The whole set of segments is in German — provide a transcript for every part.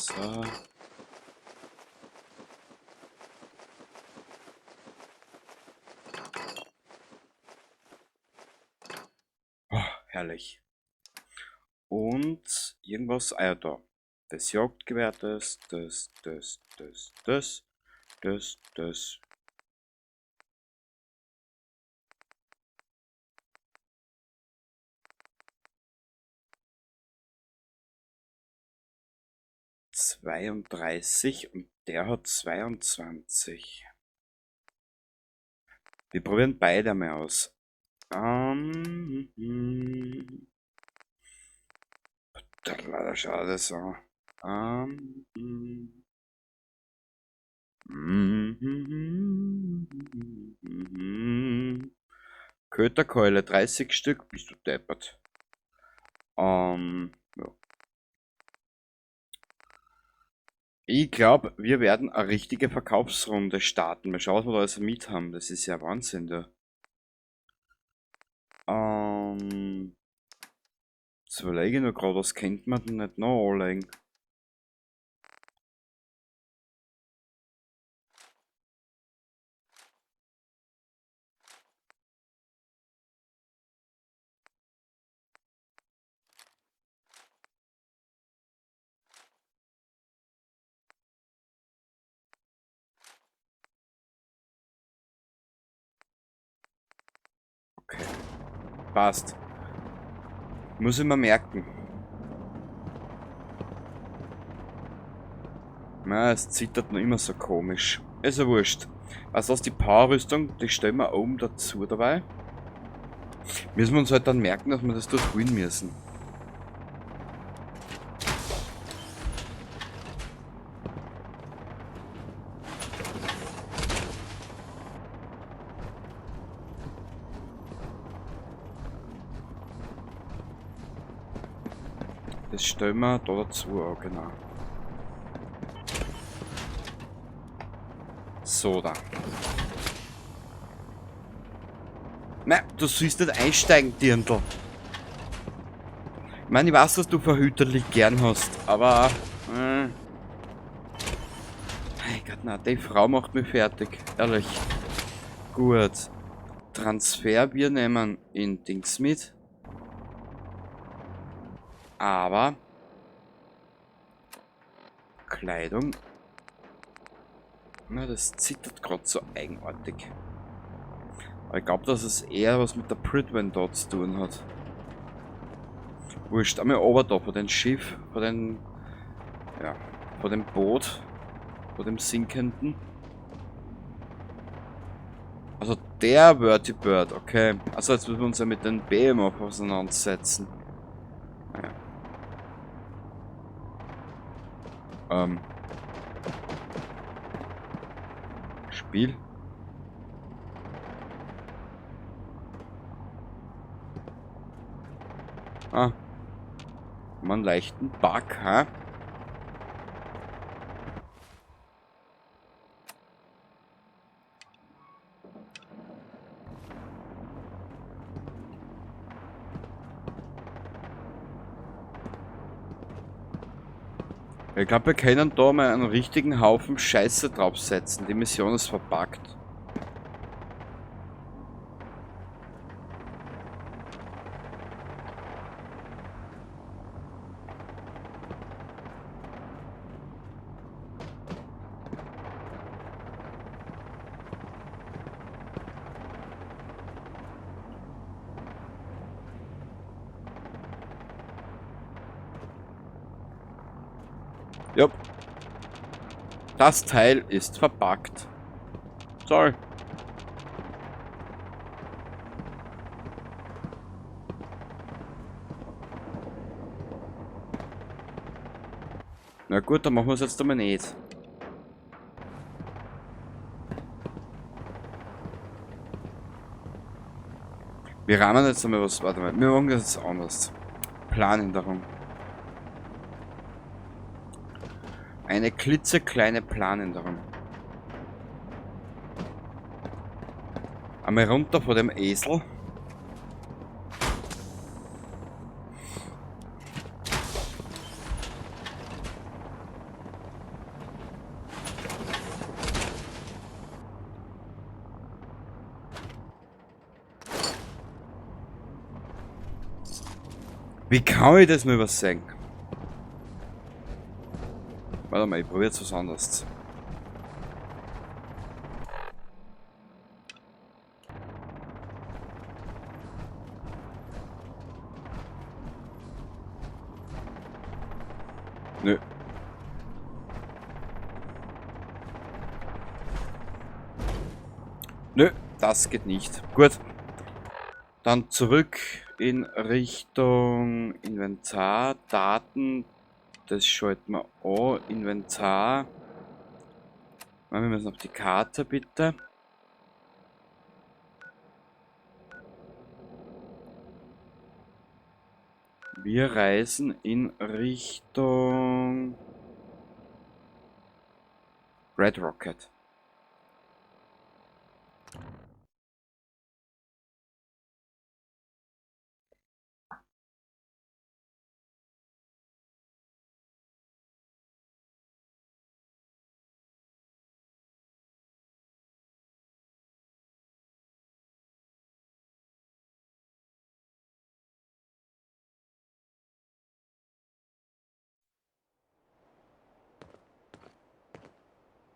So. Oh, herrlich. Und irgendwas, ah ja, da. Das Jagdgewehr, das. 32 und der hat 22. Wir probieren beide einmal aus. Schau das an. Köterkeule, 30 Stück, bist du deppert. Ja. Ich glaube, wir werden eine richtige Verkaufsrunde starten. Mal schauen, was wir da alles mit haben. Das ist ja Wahnsinn, da. Jetzt überlege ich noch gerade, was kennt man denn nicht noch anlegen? Okay, passt. Muss ich mir merken. Na, es zittert noch immer so komisch. Ist ja wurscht. Also die Powerrüstung, die stellen wir oben dazu dabei. Müssen wir uns halt dann merken, dass wir das durchholen müssen. Das stellen wir da dazu auch, genau. So, da. Nein, du sollst nicht einsteigen, Dirndl. Ich meine, ich weiß, dass du verhüterlich gern hast, aber... Mein Gott, nein, die Frau macht mich fertig. Ehrlich. Gut. Transfer, wir nehmen in Dings mit. Aber... Kleidung... Na, das zittert gerade so eigenartig. Aber ich glaube, dass es eher was mit der Pridwen dort zu tun hat. Wurscht, einmal ober da, von dem Schiff, von dem... Ja, von dem Boot, von dem sinkenden. Also der Vertibird, okay. Also jetzt müssen wir uns ja mit den Behemoth auseinandersetzen. Naja. Spiel. Ah. Haben wir einen leichten Bug, ha? Ich glaube, wir können da mal einen richtigen Haufen Scheiße draufsetzen. Die Mission ist verpackt. Ja. Das Teil ist verpackt. Sorry. Na gut, dann machen wir es jetzt einmal nicht. Wir rahmen jetzt einmal was. Warte mal, wir machen das jetzt anders. Planänderung. Eine klitzekleine Planänderung. Einmal runter vor dem Esel. Wie kann ich das nur übersehen? Warte mal, ich probiere jetzt was anderes. Nö. Nö, das geht nicht. Gut. Dann zurück in Richtung Inventar, Daten. Das schalten wir an. Inventar. Machen wir müssen auf die Karte bitte. Wir reisen in Richtung Red Rocket.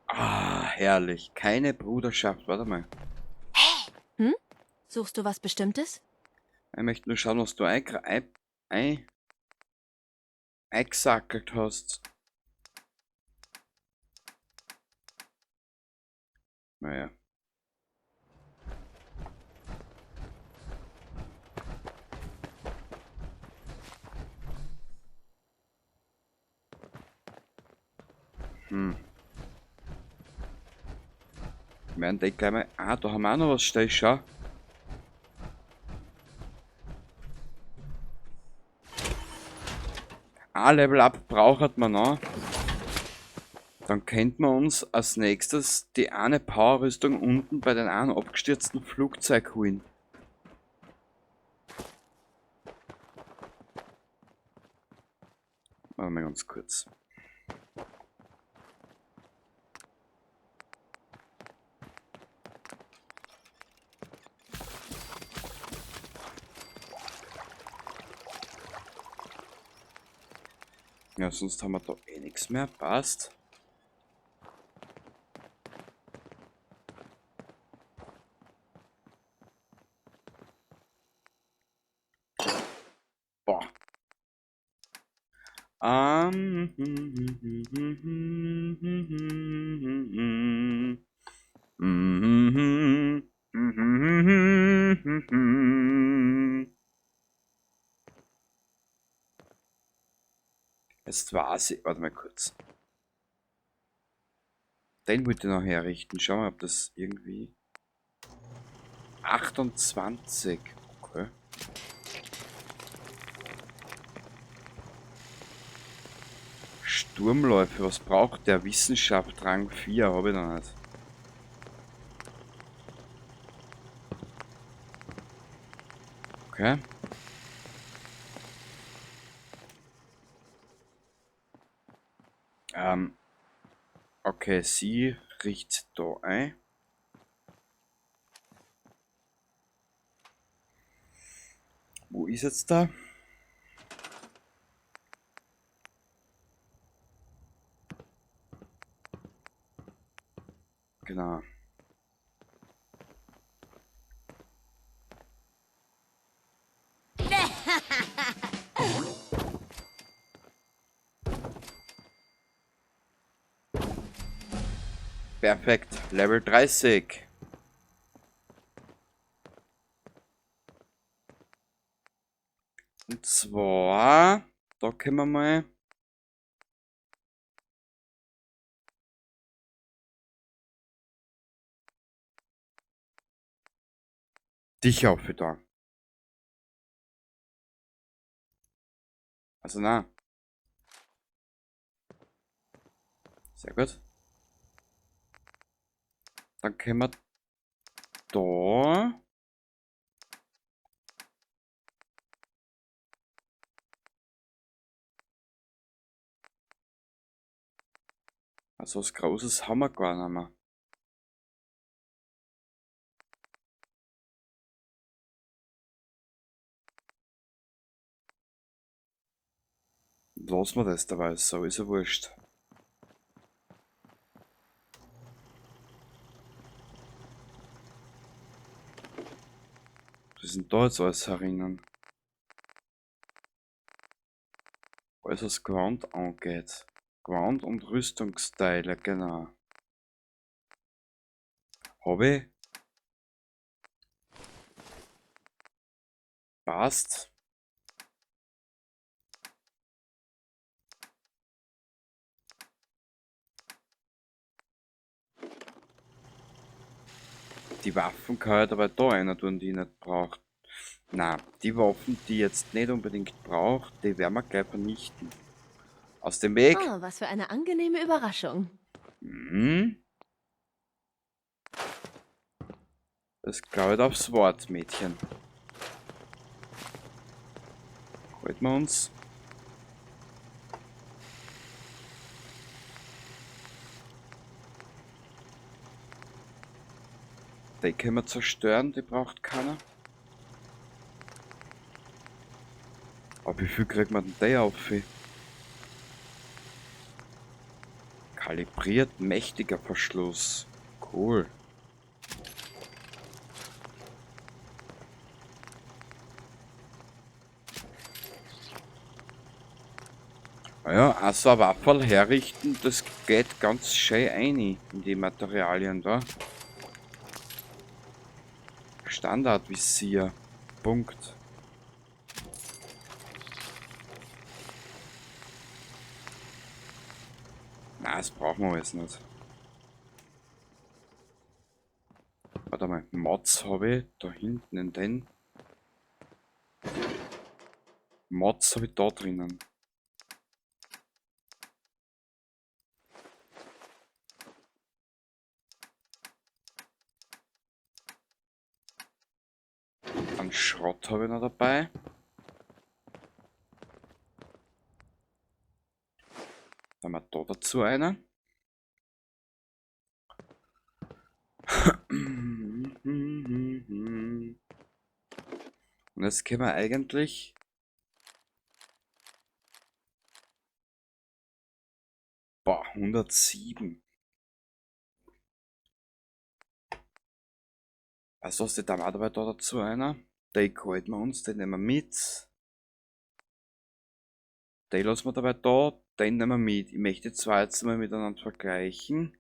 Ah, herrlich. Keine Bruderschaft. Warte mal. Hm? Suchst du was Bestimmtes? Ich möchte nur schauen, was du eingesackelt hast. Naja. Wir werden den gleich mal. Ah, da haben wir auch noch was stehen, schau. Ein Level Up braucht man noch. Dann könnte man uns als nächstes die eine Powerrüstung unten bei den einen abgestürzten Flugzeug holen. Warte mal ganz kurz. Ja, sonst haben wir da eh nichts mehr. Passt. Boah. Jetzt war sie. Warte mal kurz. Den wollte ich noch herrichten. Schauen wir, ob das irgendwie. 28. Okay. Sturmläufe, was braucht der? Wissenschaft Rang 4 habe ich noch nicht. Okay. Okay, sie riecht da ein. Wo ist jetzt da? Genau. Perfekt. Level 30. Und zwar, da können wir mal. Dich auch da. Also na. Sehr gut. Dann können wir da. Also was Großes haben wir gar nicht mehr. Lassen wir das dabei, so ist ja wurscht. Was ist denn da jetzt alles herinnen? Alles was Gewand angeht. Gewand und Rüstungsteile, genau. Habe ich? Passt. Die Waffen kann ich dabei da einer tun, die ich nicht braucht. Na, die Waffen, die ich jetzt nicht unbedingt braucht, die werden wir gleich vernichten. Aus dem Weg. Oh, was für eine angenehme Überraschung. Mhm. Das glaube ich aufs Wort, Mädchen. Halten wir uns. Die können wir zerstören, die braucht keiner. Aber wie viel kriegt man denn der auf? Kalibriert mächtiger Verschluss. Cool. Ja, also eine Waffe herrichten, das geht ganz schön ein in die Materialien da. Standardvisier. Punkt. Na, das brauchen wir jetzt nicht. Warte mal, Mods habe ich da hinten in den. Mods habe ich da drinnen. An Schrott habe ich noch dabei. Dann haben wir da dazu eine. Und jetzt können wir eigentlich boah, 107. Also was steht da auch dabei da dazu einer? Den halten wir uns, den nehmen wir mit. Den lassen wir dabei da, den nehmen wir mit. Ich möchte die zwei jetzt mal miteinander vergleichen.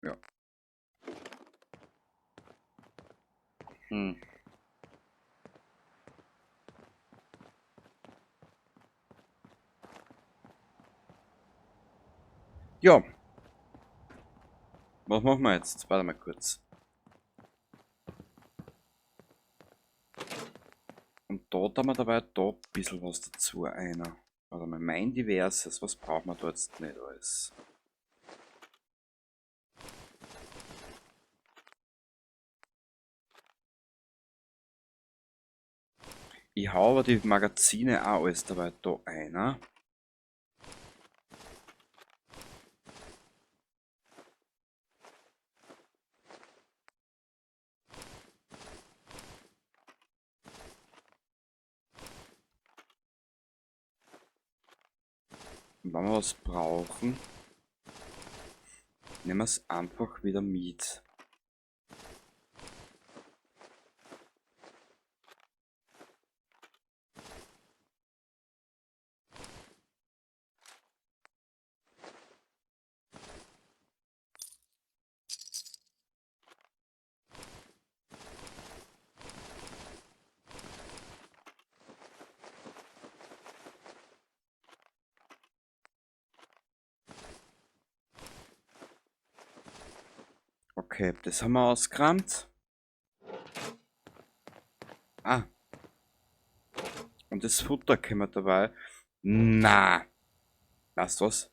Ja. Hm. Ja. Was machen wir jetzt? Warte mal kurz. Und da haben wir dabei da ein bisschen was dazu einer. Warte mal, mein Diverses, was brauchen wir da jetzt nicht alles? Ich hau aber die Magazine auch alles dabei da einer. Und wenn wir was brauchen, nehmen wir es einfach wieder mit. Okay, das haben wir ausgerammt. Ah. Und das Futter können wir dabei. Na. Weißt du was?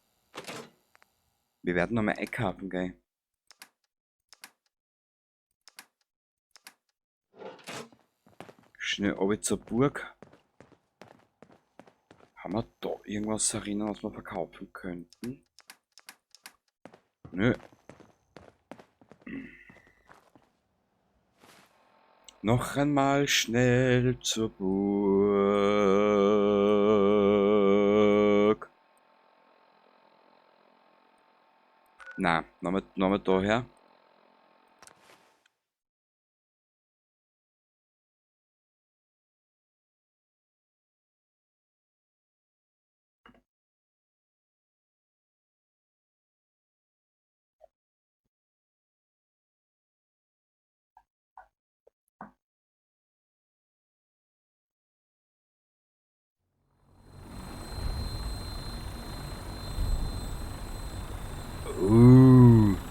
Wir werden nochmal einkaufen gehen. Schnell runter zur Burg. Haben wir da irgendwas erinnern, was wir verkaufen könnten? Nö. Noch einmal schnell zur Burg. Nein, nochmal daher.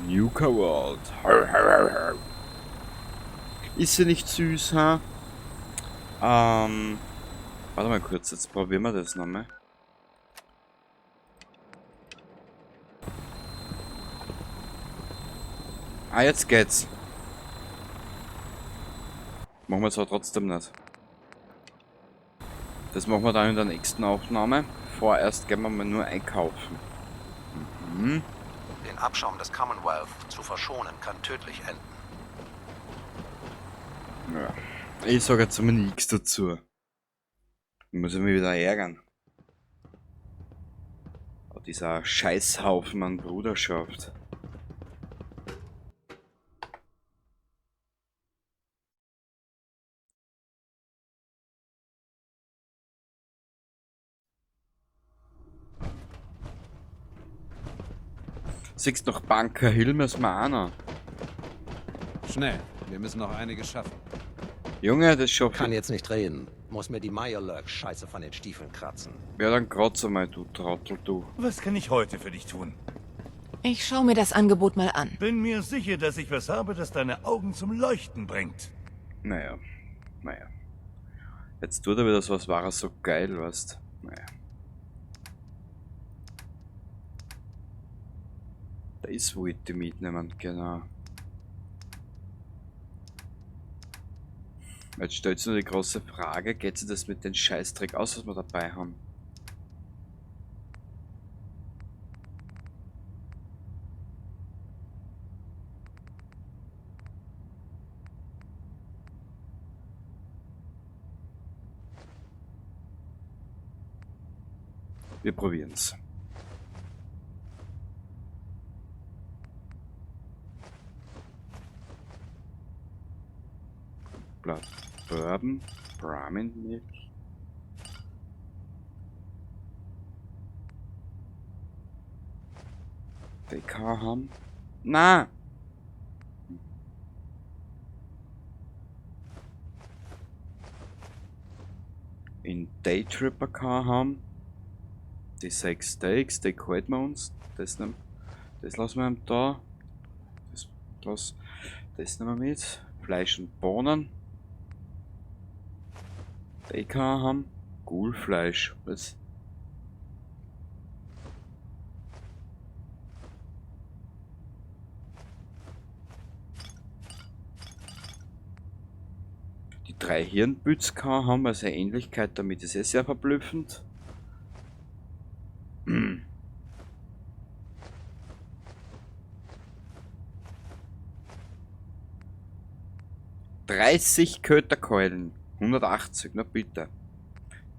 Nuka World. Ist sie nicht süß, ha? Warte mal kurz, jetzt probieren wir das nochmal. Ah, jetzt geht's. Machen wir es aber trotzdem nicht. Das machen wir dann in der nächsten Aufnahme. Vorerst gehen wir mal nur einkaufen. Mhm. Den Abschaum des Commonwealth zu verschonen kann tödlich enden. Ja. Ich sage jetzt immer nichts dazu. Ich muss mich wieder ärgern. Oh, dieser Scheißhaufen an Bruderschaft. Siehst noch Banker Hill müssen wir auch noch. Schnell, wir müssen noch einiges schaffen. Junge, das schafft. Kann jetzt nicht reden. Muss mir die Mirelurk-Scheiße von den Stiefeln kratzen. Ja, dann kratz mal, du Trottel, du. Was kann ich heute für dich tun? Ich schaue mir das Angebot mal an. Bin mir sicher, dass ich was habe, das deine Augen zum Leuchten bringt. Naja. Jetzt tut er wieder so, was war er so geil, weißt. Naja. Da ist wo ich die mitnehmen, genau. Jetzt stellt sich nur die große Frage, geht sich das mit dem Scheißdreck aus, was wir dabei haben? Wir probieren's. Blatt Bourbon, Brahmin Milk. DK haben. Na! In Daytripper Car haben. Die 6 Steaks, die halten wir uns. Das lassen wir ihm da. Das nehmen wir mit. Fleisch und Bohnen. DK haben. Gulfleisch. Was? Die 3 Hirnbütz haben, also eine Ähnlichkeit damit ist sehr verblüffend. 30 Köterkeulen. 180, na bitte.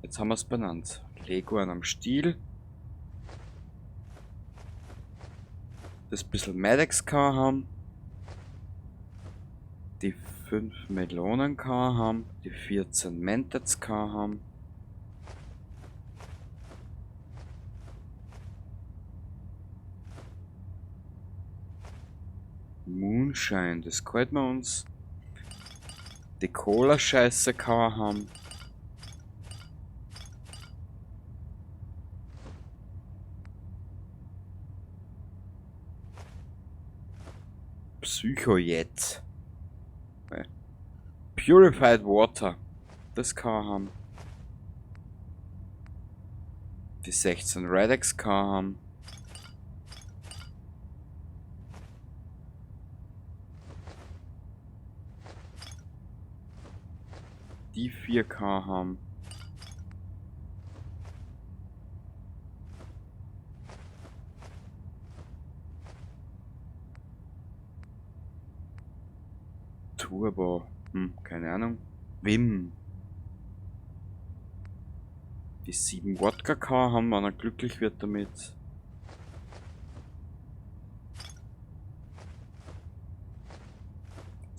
Jetzt haben wir es benannt. Leguan am Stiel. Das bisschen Medex haben. Die 5 Melonen haben. Die 14 Mentets haben. Moonshine, das gefällt mir uns. Die Cola-Scheiße haben. Psychojet. Purified Water. Das haben. Die 16 Redex haben. Die 4K haben. Turbo. Keine Ahnung. Wim. Die 7 Wodka K haben, wenn er glücklich wird damit.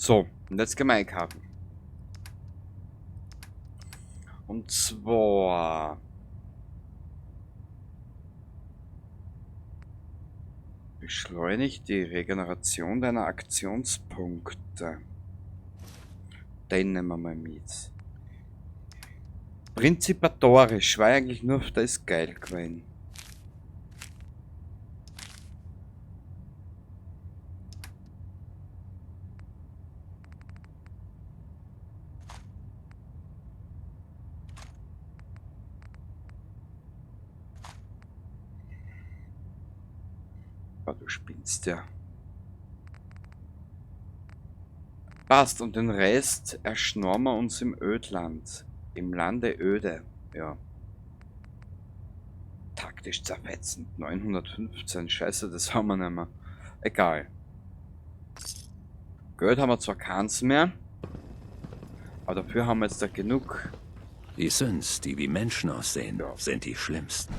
So, und jetzt gehen wir einkaufen. Und zwar... Beschleunigt die Regeneration deiner Aktionspunkte. Den nehmen wir mal mit. Prinzipatorisch war eigentlich nur auf das geil gewesen. Oh, du spinnst ja. Passt, und den Rest erschnorren wir uns im Ödland. Im Lande öde, ja. Taktisch zerfetzend, 915, scheiße, das haben wir nicht mehr. Egal. Geld haben wir zwar keins mehr, aber dafür haben wir jetzt da genug. Die Sins, die wie Menschen aussehen, Ja. sind die schlimmsten.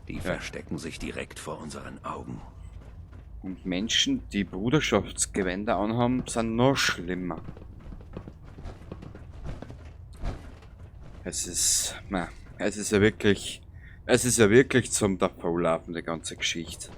Die verstecken sich direkt vor unseren Augen. Und Menschen, die Bruderschaftsgewänder anhaben, sind noch schlimmer. Es ist ja wirklich zum Davonlaufen, die ganze Geschichte.